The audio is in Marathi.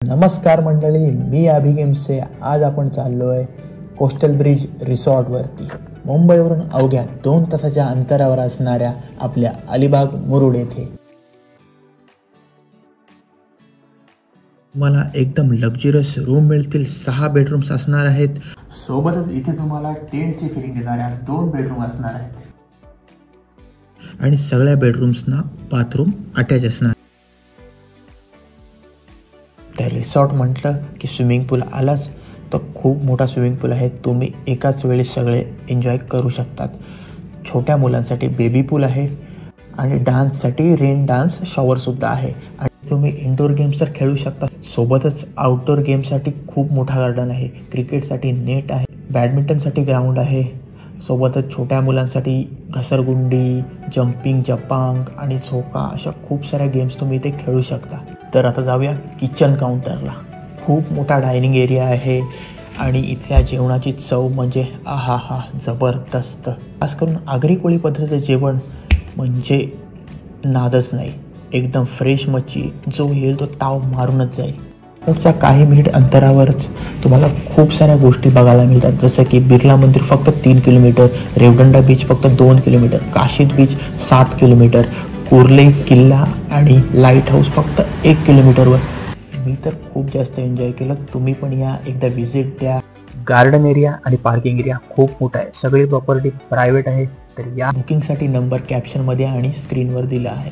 नमस्कार मंडळी, मी अभिगेम्सचे. आज आपण चाललो आहे कोस्टल ब्रिज रिसॉर्टवरती. मुंबईवरून अवघ्या 2 तासाच्या अंतरावर असणाऱ्या आपल्या अलिबाग मुरुड येथे. तुम्हाला एकदम लक्झरियस रूम मिळतील. 6 बेडरूम्स असणार आहेत. सोबतच इथे तुम्हाला टेंटची फिलिंग देणाऱ्या 2 बेडरूम असणार आहेत आणि सगळ्या बेडरूम्सना बाथरूम अटॅच असणार. त्या रिसॉर्ट म्हटलं की स्विमिंग पूल आलाच, तर खूप मोठा स्विमिंग पूल आहे. तुम्ही एकाच वेळी सगळे एन्जॉय करू शकतात. छोट्या मुलांसाठी बेबी पूल आहे आणि डान्ससाठी रेन डान्स शॉवरसुद्धा आहे. आणि तुम्ही इंडोर गेम्स तर खेळू शकता. सोबतच आउटडोर गेमसाठी खूप मोठा गार्डन आहे. क्रिकेटसाठी नेट आहे, बॅडमिंटनसाठी ग्राउंड आहे. सोबतच छोट्या मुलांसाठी घसरगुंडी, जम्पिंग जपांग आणि झोका अशा खूप साऱ्या गेम्स तुम्ही इथे खेळू शकता. तर आता जाऊया किचन काउंटरला. खूप मोठा डायनिंग एरिया आहे आणि इथल्या जेवणाची चव म्हणजे आहा जबरदस्त. खास करून आगरी कोळी पद्धतीचं जेवण म्हणजे नादच नाही. एकदम फ्रेश मच्छी, जो येईल तो ताव मारूनच जाईल. पुढच्या काही मिनिट अंतरावरच तुम्हाला खूप साऱ्या गोष्टी बघायला मिळतात, जसं की बिर्ला मंदिर फक्त 3 किलोमीटर, रेवदंडा बीच फक्त 2 किलोमीटर, काशीद बीच 7 किलोमीटर, कुर्ले किल्ला आणि लाईट हाऊस फक्त 1 किलोमीटरवर. मी तर खूप जास्त एन्जॉय केलं. तुम्ही पण या, एकदा व्हिजिट द्या. गार्डन एरिया आणि पार्किंग एरिया खूप मोठा आहे. सगळी प्रॉपर्टी प्रायव्हेट आहे. तर या बुकिंगसाठी नंबर कॅप्शनमध्ये आणि स्क्रीनवर दिला आहे.